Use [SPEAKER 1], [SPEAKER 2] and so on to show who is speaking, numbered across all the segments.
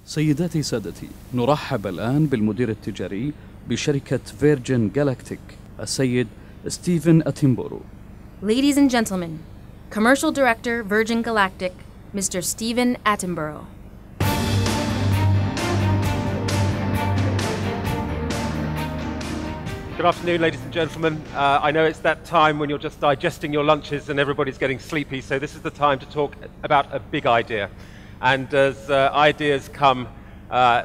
[SPEAKER 1] سيداتي سادتي، نرحب الآن بالمدير التجاري بشركة فيرجن جالاكتيك السيد ستيفن أتنبورو.
[SPEAKER 2] Ladies and gentlemen, Commercial Director, Virgin Galactic, Mr. Stephen Attenborough.
[SPEAKER 3] Good afternoon, ladies and gentlemen. I know it's that time when you're just digesting your lunches and everybody's getting sleepy, so this is the time to talk about a big idea. And as ideas come,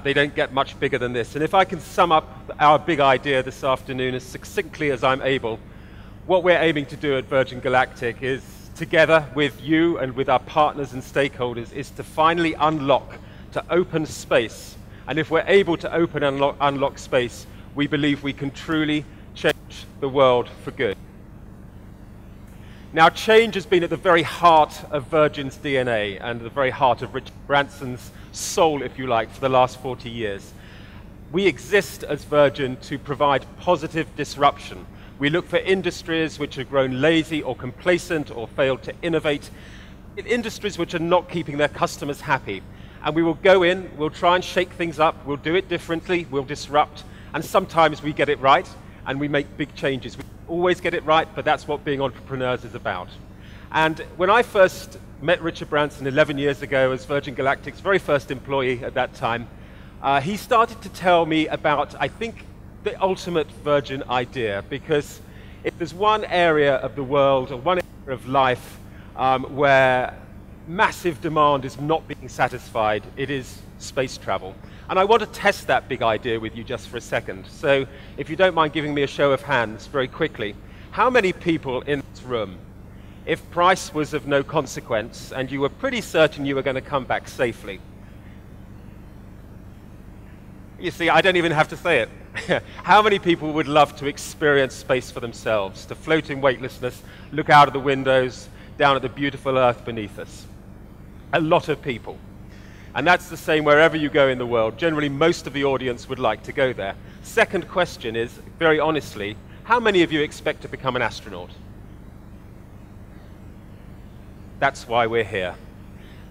[SPEAKER 3] they don't get much bigger than this. And if I can sum up our big idea this afternoon as succinctly as I'm able, what we're aiming to do at Virgin Galactic is, together with you and with our partners and stakeholders, is to finally unlock, to open space. And if we're able to open and unlock space, we believe we can truly change the world for good. Now, change has been at the very heart of Virgin's DNA and the very heart of Richard Branson's soul, if you like, for the last 40 years. We exist as Virgin to provide positive disruption. We look for industries which have grown lazy or complacent or failed to innovate, industries which are not keeping their customers happy. And we will go in, we'll try and shake things up, we'll do it differently, we'll disrupt, and sometimes we get it right and we make big changes. We always get it right, but that's what being entrepreneurs is about. And when I first met Richard Branson 11 years ago as Virgin Galactic's very first employee at that time, he started to tell me about, I think, the ultimate Virgin idea, because if there's one area of the world or one area of life where massive demand is not being satisfied, it is space travel. And I want to test that big idea with you just for a second. So if you don't mind giving me a show of hands very quickly, how many people in this room, if price was of no consequence and you were pretty certain you were going to come back safely? You see, I don't even have to say it. How many people would love to experience space for themselves, to float in weightlessness, look out of the windows, down at the beautiful Earth beneath us? A lot of people. And that's the same wherever you go in the world. Generally, most of the audience would like to go there. Second question is, very honestly, how many of you expect to become an astronaut? That's why we're here.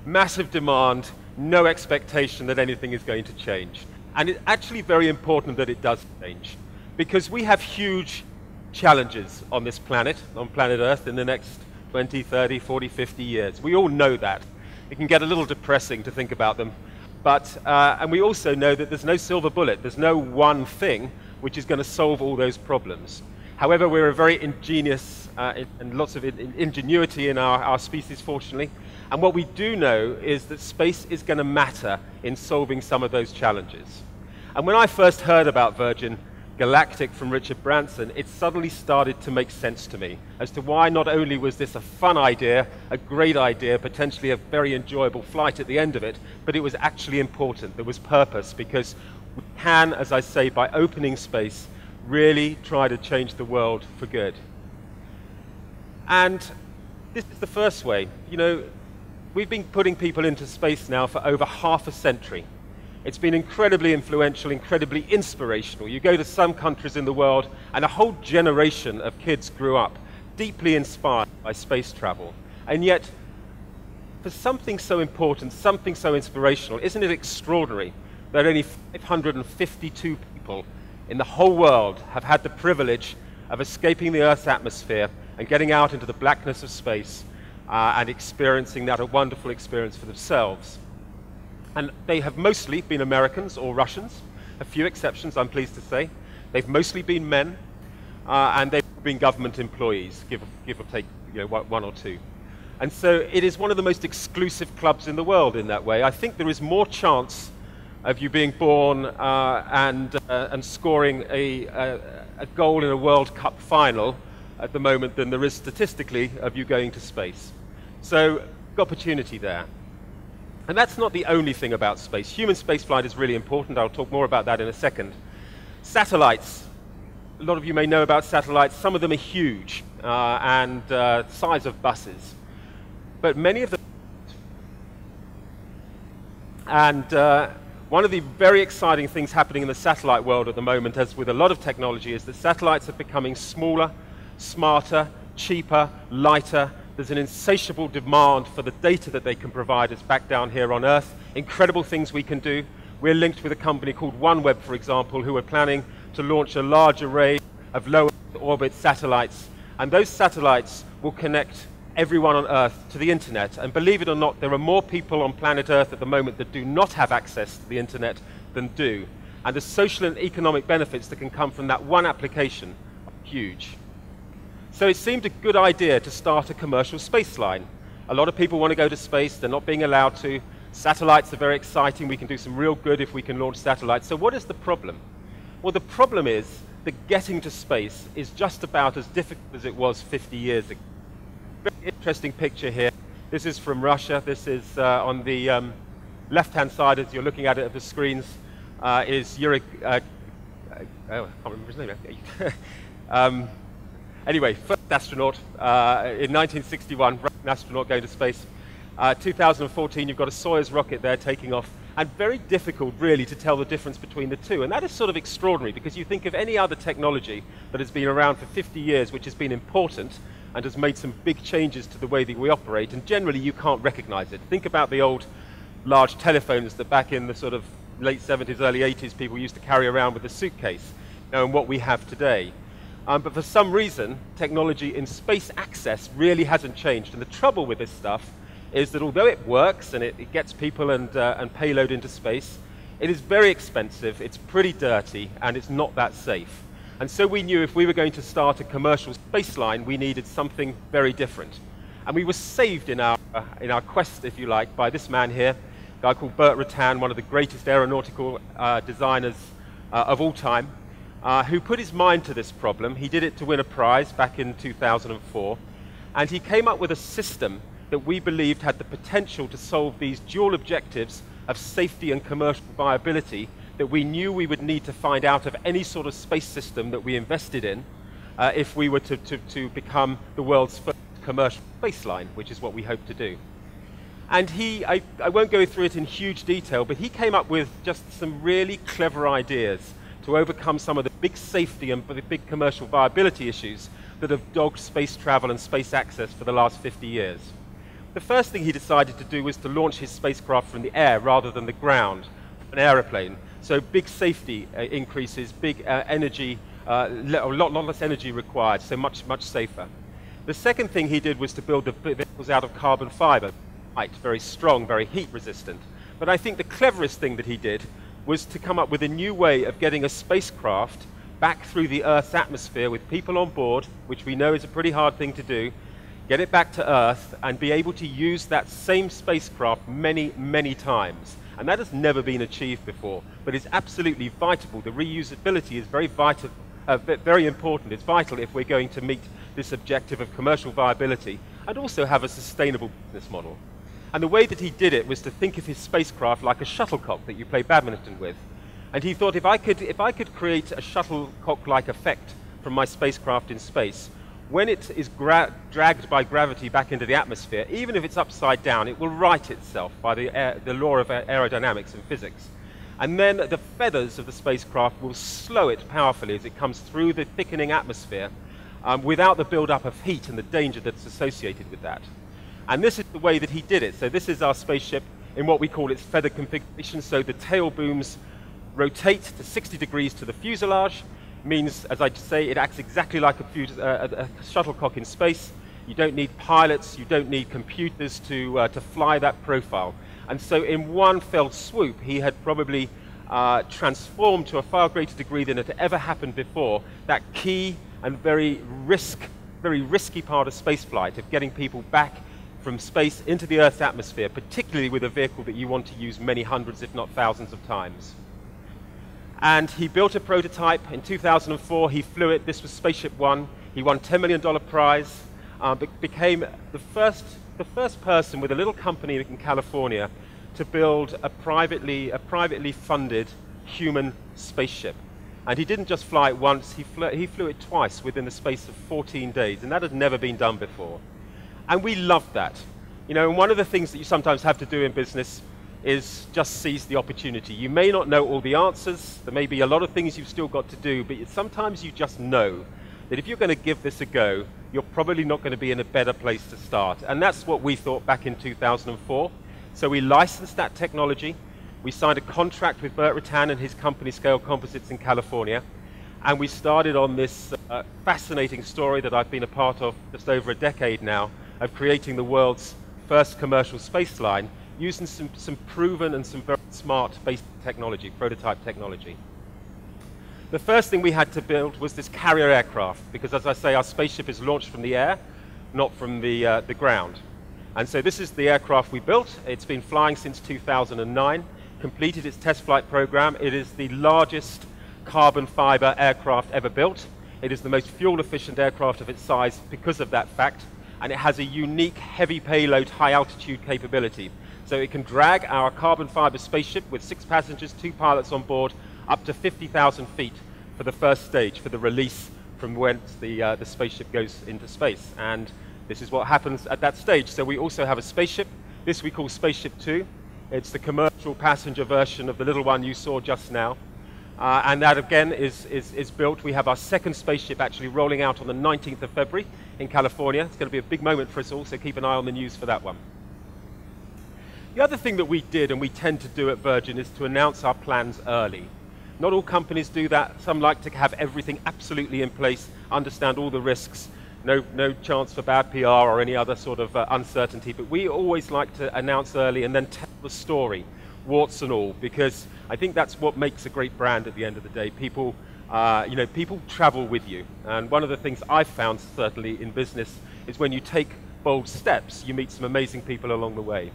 [SPEAKER 3] Massive demand, no expectation that anything is going to change. And it's actually very important that it does change, because we have huge challenges on this planet, on planet Earth, in the next 20, 30, 40, 50 years. We all know that. It can get a little depressing to think about them, but and we also know that there's no silver bullet. There's no one thing which is going to solve all those problems. However, we're a very ingenious and lots of ingenuity in our species, fortunately. And what we do know is that space is going to matter in solving some of those challenges. And when I first heard about Virgin Galactic from Richard Branson, it suddenly started to make sense to me as to why not only was this a fun idea, a great idea, potentially a very enjoyable flight at the end of it, but it was actually important. There was purpose, because we can, as I say, by opening space, really try to change the world for good. And this is the first way. You know, we've been putting people into space now for over half a century. It's been incredibly influential, incredibly inspirational. You go to some countries in the world, and a whole generation of kids grew up deeply inspired by space travel. And yet, for something so important, something so inspirational, isn't it extraordinary that only 552 people in the whole world have had the privilege of escaping the Earth's atmosphere and getting out into the blackness of space and experiencing that a wonderful experience for themselves? And they have mostly been Americans or Russians, a few exceptions, I'm pleased to say. They've mostly been men, and they've been government employees, give or take, you know, one or two. And so it is one of the most exclusive clubs in the world in that way. I think there is more chance of you being born and scoring a goal in a World Cup final at the moment than there is statistically of you going to space. So, opportunity there. And that's not the only thing about space. Human spaceflight is really important. I'll talk more about that in a second. Satellites. A lot of you may know about satellites. Some of them are huge and size of buses. But many of them... And one of the very exciting things happening in the satellite world at the moment, as with a lot of technology, is that satellites are becoming smaller, smarter, cheaper, lighter. There's an insatiable demand for the data that they can provide us back down here on Earth. Incredible things we can do. we're linked with a company called OneWeb, for example, who are planning to launch a large array of low orbit satellites. And those satellites will connect everyone on Earth to the internet. And believe it or not, there are more people on planet Earth at the moment that do not have access to the internet than do. And the social and economic benefits that can come from that one application are huge. So it seemed a good idea to start a commercial space line. A lot of people want to go to space, they're not being allowed to. Satellites are very exciting, we can do some real good if we can launch satellites. So what is the problem? Well, the problem is that getting to space is just about as difficult as it was 50 years ago. Very interesting picture here. This is from Russia. This is on the left-hand side, as you're looking at it of the screens, is Yuri. I can't remember his name. Anyway, first astronaut in 1961, Russian astronaut going to space. 2014, you've got a Soyuz rocket there taking off. And very difficult, really, to tell the difference between the two. And that is sort of extraordinary, because you think of any other technology that has been around for 50 years, which has been important, and has made some big changes to the way that we operate, and generally you can't recognize it. Think about the old large telephones that back in the sort of late 70s, early 80s, people used to carry around with a suitcase, and what we have today. But for some reason, technology in space access really hasn't changed. And the trouble with this stuff is that although it works and it gets people and payload into space, it is very expensive, it's pretty dirty, and it's not that safe. And so we knew if we were going to start a commercial space line, we needed something very different. And we were saved in our quest, if you like, by this man here, a guy called Burt Rutan, one of the greatest aeronautical designers of all time, who put his mind to this problem. He did it to win a prize back in 2004, and he came up with a system that we believed had the potential to solve these dual objectives of safety and commercial viability that we knew we would need to find out of any sort of space system that we invested in if we were to become the world's first commercial space line, which is what we hope to do. And I won't go through it in huge detail, but he came up with just some really clever ideas to overcome some of the big safety and the big commercial viability issues that have dogged space travel and space access for the last 50 years. The first thing he decided to do was to launch his spacecraft from the air rather than the ground, an aeroplane. So big safety increases, big energy, a lot less energy required, so much safer. The second thing he did was to build the vehicles out of carbon fiber, light, very strong, very heat resistant. But I think the cleverest thing that he did was to come up with a new way of getting a spacecraft back through the Earth's atmosphere with people on board, which we know is a pretty hard thing to do, get it back to Earth, and be able to use that same spacecraft many, many times. And that has never been achieved before, but is absolutely vital. The reusability is very vital, very important. It's vital if we're going to meet this objective of commercial viability and also have a sustainable business model. And the way that he did it was to think of his spacecraft like a shuttlecock that you play badminton with. And he thought, if I could create a shuttlecock-like effect from my spacecraft in space, when it is dragged by gravity back into the atmosphere, even if it's upside down, it will right itself by the law of aerodynamics and physics. And then the feathers of the spacecraft will slow it powerfully as it comes through the thickening atmosphere without the build-up of heat and the danger that's associated with that. And this is the way that he did it. So this is our spaceship in what we call its feather configuration. So the tail booms rotate to 60 degrees to the fuselage. Means, as I say, it acts exactly like a shuttlecock in space. You don't need pilots, you don't need computers to fly that profile. And so in one fell swoop, he had probably transformed to a far greater degree than had ever happened before that key and very risky part of spaceflight, of getting people back from space into the Earth's atmosphere, particularly with a vehicle that you want to use many hundreds, if not thousands of times. And he built a prototype. In 2004, he flew it. This was Spaceship One. He won $10 million prize, became the first person with a little company in California to build a privately funded human spaceship. And he didn't just fly it once, he flew it twice within the space of 14 days, and that had never been done before. And we loved that. You know, and one of the things that you sometimes have to do in business is just seize the opportunity. You may not know all the answers, there may be a lot of things you've still got to do, but sometimes you just know that if you're going to give this a go, you're probably not going to be in a better place to start. And that's what we thought back in 2004. So we licensed that technology We signed a contract with Burt Rutan and his company Scale Composites in California, and we started on this fascinating story that I've been a part of just over a decade now, of creating the world's first commercial space line using some proven and some very smart basic technology, prototype technology. The first thing we had to build was this carrier aircraft, because as I say, our spaceship is launched from the air, not from the ground. And so this is the aircraft we built. It's been flying since 2009, completed its test flight program. It is the largest carbon fiber aircraft ever built. It is the most fuel efficient aircraft of its size because of that fact, and it has a unique heavy payload high altitude capability. So it can drag our carbon fiber spaceship with 6 passengers, 2 pilots on board, up to 50,000 feet for the first stage, for the release from whence the spaceship goes into space. And this is what happens at that stage. So we also have a spaceship. This we call Spaceship 2. It's the commercial passenger version of the little one you saw just now. And that again is built. We have our second spaceship actually rolling out on the 19th of February in California. It's going to be a big moment for us all, so keep an eye on the news for that one. The other thing that we did, and we tend to do at Virgin, is to announce our plans early. Not all companies do that. Some like to have everything absolutely in place, understand all the risks, no chance for bad PR or any other sort of uncertainty. But we always like to announce early and then tell the story, warts and all, because I think that's what makes a great brand at the end of the day. People, people travel with you. And one of the things I've found, certainly in business, is when you take bold steps, you meet some amazing people along the way.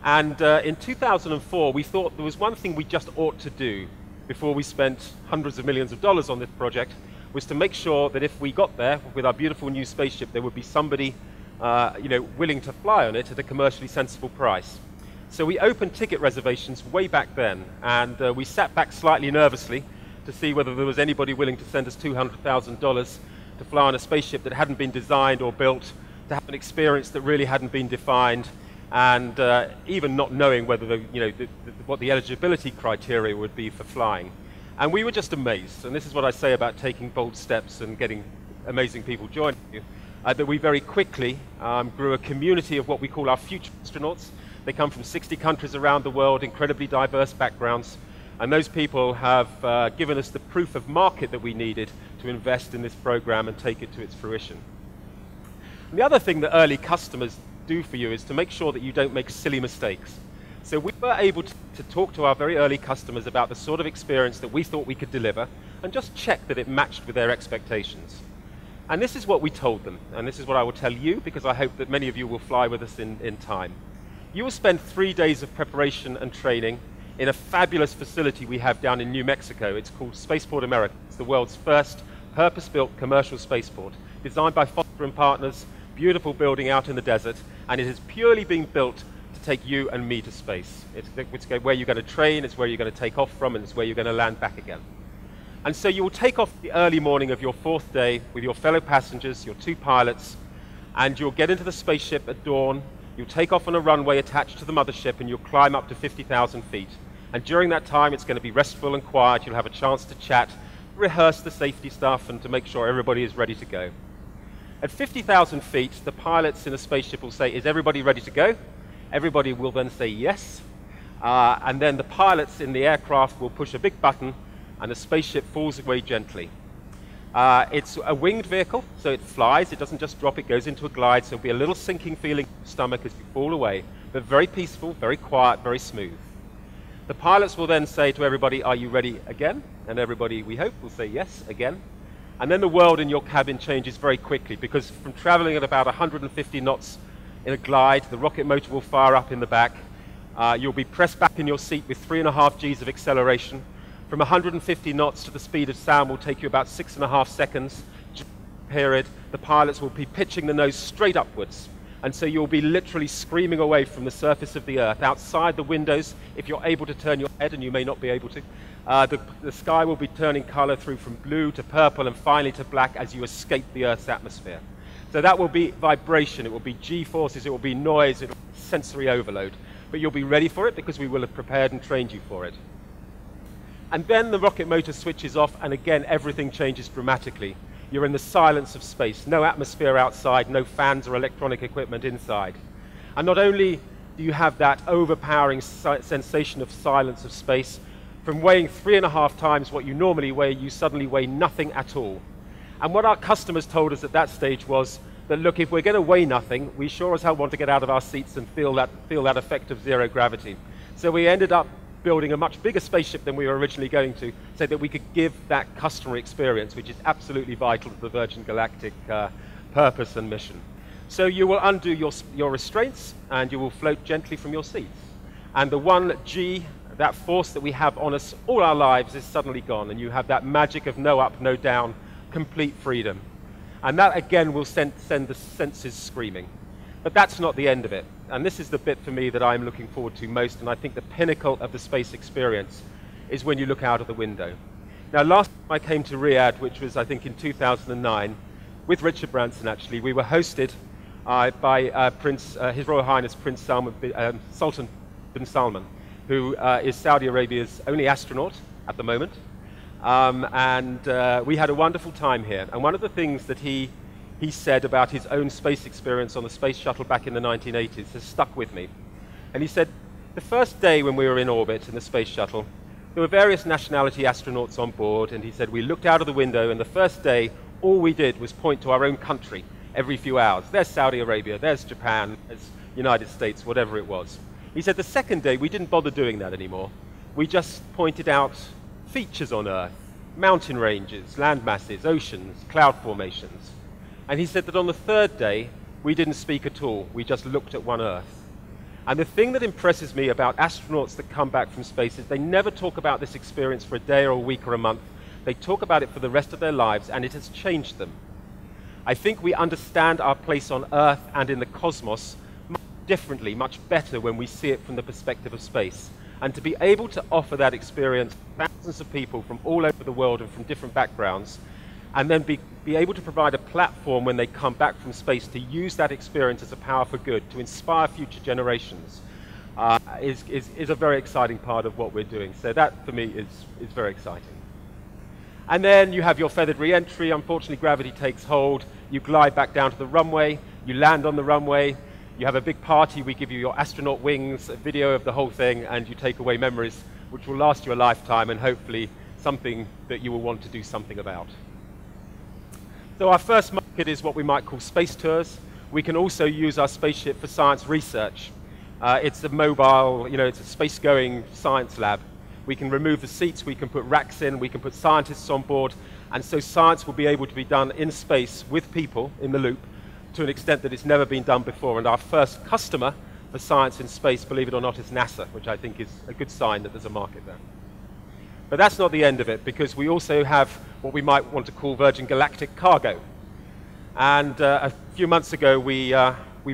[SPEAKER 3] And in 2004, we thought there was one thing we just ought to do before we spent hundreds of millions of dollars on this project, was to make sure that if we got there with our beautiful new spaceship, there would be somebody willing to fly on it at a commercially sensible price. So we opened ticket reservations way back then, and we sat back slightly nervously to see whether there was anybody willing to send us $200,000 to fly on a spaceship that hadn't been designed or built, to have an experience that really hadn't been defined, and even not knowing whether what the eligibility criteria would be for flying. And we were just amazed, and this is what I say about taking bold steps and getting amazing people joining you, that we very quickly grew a community of what we call our future astronauts. They come from 60 countries around the world, incredibly diverse backgrounds, and those people have given us the proof of market that we needed to invest in this program and take it to its fruition. And the other thing that early customers do for you is to make sure that you don't make silly mistakes. So we were able to talk to our very early customers about the sort of experience that we thought we could deliver and just check that it matched with their expectations. And this is what we told them, and this is what I will tell you, because I hope that many of you will fly with us in time. You will spend 3 days of preparation and training in a fabulous facility we have down in New Mexico. It's called Spaceport America. It's the world's first purpose-built commercial spaceport, designed by Foster and Partners, beautiful building out in the desert, and it is purely being built to take you and me to space. It's where you're going to train, it's where you're going to take off from, and it's where you're going to land back again. And so you will take off the early morning of your 4th day with your fellow passengers, your 2 pilots, and you'll get into the spaceship at dawn. You'll take off on a runway attached to the mothership, and you'll climb up to 50,000 feet. And during that time, it's going to be restful and quiet. You'll have a chance to chat, rehearse the safety stuff, and to make sure everybody is ready to go. At 50,000 feet, the pilots in a spaceship will say, "Is everybody ready to go?" Everybody will then say yes. And then the pilots in the aircraft will push a big button, and the spaceship falls away gently. It's a winged vehicle, so it flies. It doesn't just drop, it goes into a glide, so there'll be a little sinking feeling in the stomach as you fall away, but very peaceful, very quiet, very smooth. The pilots will then say to everybody, "Are you ready again?" And everybody, we hope, will say yes again. And then the world in your cabin changes very quickly, because from traveling at about 150 knots in a glide, the rocket motor will fire up in the back. You'll be pressed back in your seat with 3.5 Gs of acceleration. From 150 knots to the speed of sound will take you about 6.5 seconds. Period. The pilots will be pitching the nose straight upwards. And so you'll be literally screaming away from the surface of the Earth. Outside the windows, if you're able to turn your head, and you may not be able to, the sky will be turning color through from blue to purple and finally to black as you escape the Earth's atmosphere. So that will be vibration, it will be G-forces, it will be noise, it will be sensory overload. But you'll be ready for it because we will have prepared and trained you for it. And then the rocket motor switches off, and again, everything changes dramatically. You're in the silence of space, no atmosphere outside, no fans or electronic equipment inside. And not only do you have that overpowering sensation of silence of space. From weighing 3.5 times what you normally weigh, you suddenly weigh nothing at all. And what our customers told us at that stage was that, look, if we're going to weigh nothing, we sure as hell want to get out of our seats and feel that effect of zero gravity. So we ended up building a much bigger spaceship than we were originally going to, so that we could give that customer experience, which is absolutely vital to the Virgin Galactic purpose and mission. So you will undo your restraints, and you will float gently from your seats. And the 1G, that force that we have on us all our lives, is suddenly gone, and you have that magic of no up, no down, complete freedom. And that, again, will send the senses screaming. But that's not the end of it. And this is the bit for me that I'm looking forward to most, and I think the pinnacle of the space experience is when you look out of the window. Now, last time I came to Riyadh, which was, I think, in 2009, with Richard Branson, actually, we were hosted by His Royal Highness Prince Sultan bin Salman, who is Saudi Arabia's only astronaut at the moment. We had a wonderful time here. And one of the things that he said about his own space experience on the space shuttle back in the 1980s has stuck with me. And he said, the first day when we were in orbit in the space shuttle, there were various nationality astronauts on board, and he said, we looked out of the window, and the first day, all we did was point to our own country every few hours. There's Saudi Arabia, there's Japan, there's United States, whatever it was. He said the second day, we didn't bother doing that anymore. We just pointed out features on Earth, mountain ranges, land masses, oceans, cloud formations. And he said that on the third day, we didn't speak at all. We just looked at one Earth. And the thing that impresses me about astronauts that come back from space is they never talk about this experience for a day or a week or a month. They talk about it for the rest of their lives, and it has changed them. I think we understand our place on Earth and in the cosmos much differently, much better when we see it from the perspective of space. And to be able to offer that experience to thousands of people from all over the world and from different backgrounds, and then be able to provide a platform when they come back from space to use that experience as a power for good, to inspire future generations, is a very exciting part of what we're doing. So that, for me, is very exciting. And then you have your feathered re-entry. Unfortunately, gravity takes hold. You glide back down to the runway. You land on the runway. You have a big party. We give you your astronaut wings, a video of the whole thing, and you take away memories which will last you a lifetime, and hopefully something that you will want to do something about. So our first market is what we might call space tours. We can also use our spaceship for science research. It's a mobile, it's a space-going science lab. We can remove the seats, we can put racks in, we can put scientists on board, and so science will be able to be done in space with people in the loop to an extent that it's never been done before. And our first customer for science in space, believe it or not, is NASA, which I think is a good sign that there's a market there. But that's not the end of it, because we also have what we might want to call Virgin Galactic cargo. And a few months ago, we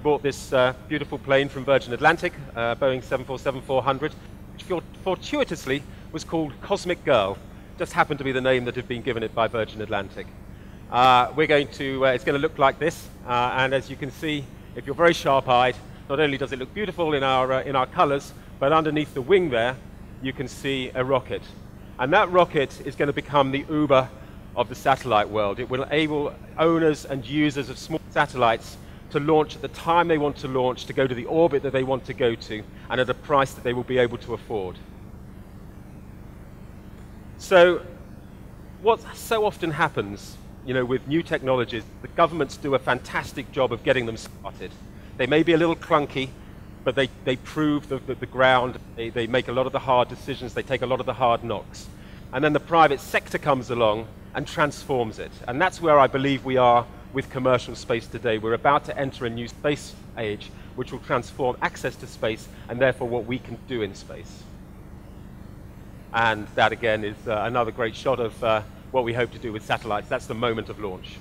[SPEAKER 3] bought this beautiful plane from Virgin Atlantic, Boeing 747-400, which fortuitously was called Cosmic Girl. Just happened to be the name that had been given it by Virgin Atlantic. It's going to look like this, and as you can see, if you're very sharp-eyed, not only does it look beautiful in our colors, but underneath the wing there, you can see a rocket. And that rocket is going to become the Uber of the satellite world. It will enable owners and users of small satellites to launch at the time they want to launch, to go to the orbit that they want to go to, and at a price that they will be able to afford. So what so often happens, with new technologies, the governments do a fantastic job of getting them started. They may be a little clunky, but they prove the ground, they make a lot of the hard decisions, they take a lot of the hard knocks. And then the private sector comes along and transforms it. And that's where I believe we are with commercial space today. We're about to enter a new space age, which will transform access to space and therefore what we can do in space. And that, again, is another great shot of what we hope to do with satellites. That's the moment of launch.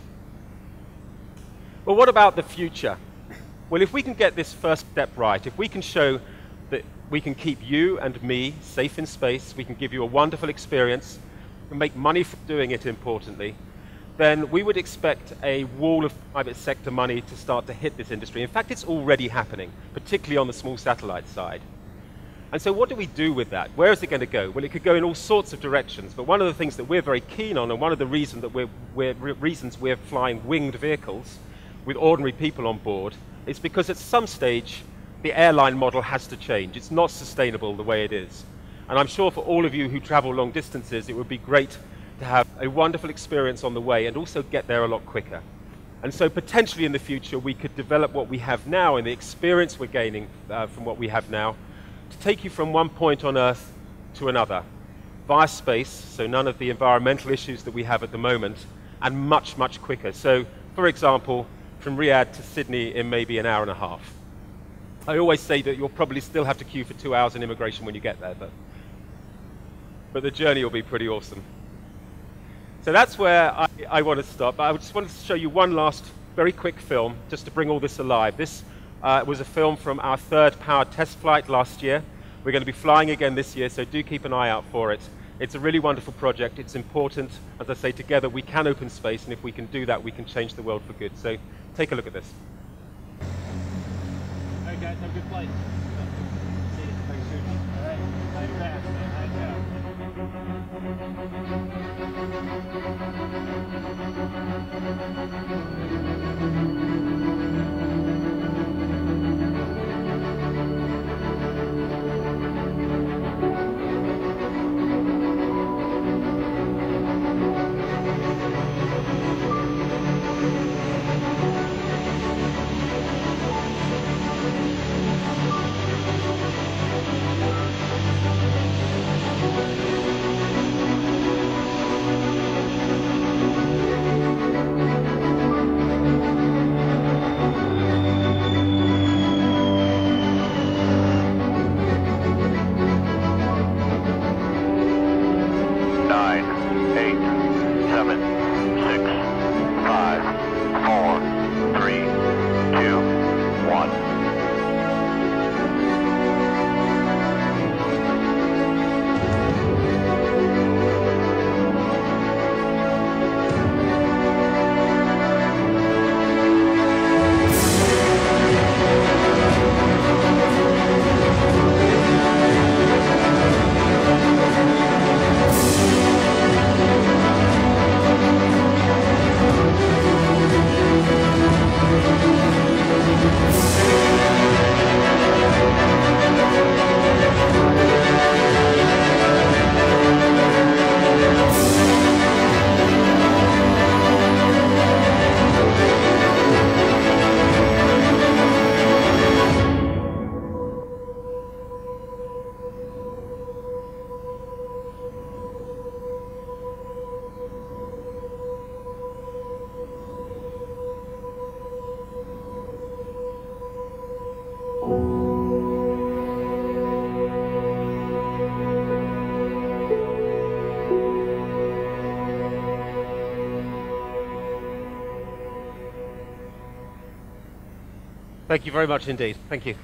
[SPEAKER 3] But what about the future? Well, if we can get this first step right, if we can show that we can keep you and me safe in space, we can give you a wonderful experience, and make money from doing it, importantly, then we would expect a wall of private sector money to start to hit this industry. In fact, it's already happening, particularly on the small satellite side. And so what do we do with that? Where is it going to go? Well, it could go in all sorts of directions, but one of the things that we're very keen on, and one of the reasons that we're flying winged vehicles with ordinary people on board, is because at some stage the airline model has to change. It's not sustainable the way it is. And I'm sure for all of you who travel long distances, it would be great to have a wonderful experience on the way and also get there a lot quicker. And so potentially in the future, we could develop what we have now and the experience we're gaining from what we have now to take you from one point on Earth to another via space, so none of the environmental issues that we have at the moment, and much, much quicker. So, for example, from Riyadh to Sydney in maybe an hour and a half. I always say that you'll probably still have to queue for 2 hours in immigration when you get there, but the journey will be pretty awesome. So that's where I want to stop. I just wanted to show you one last very quick film just to bring all this alive. This was a film from our third powered test flight last year. We're going to be flying again this year, so do keep an eye out for it. It's a really wonderful project. It's important. As I say, together we can open space, and if we can do that, we can change the world for good. So take a look at this.
[SPEAKER 4] All right, guys, have a good flight. See you very soon. All right, high fast, man, high fast.
[SPEAKER 3] Thank you very much indeed. Thank you.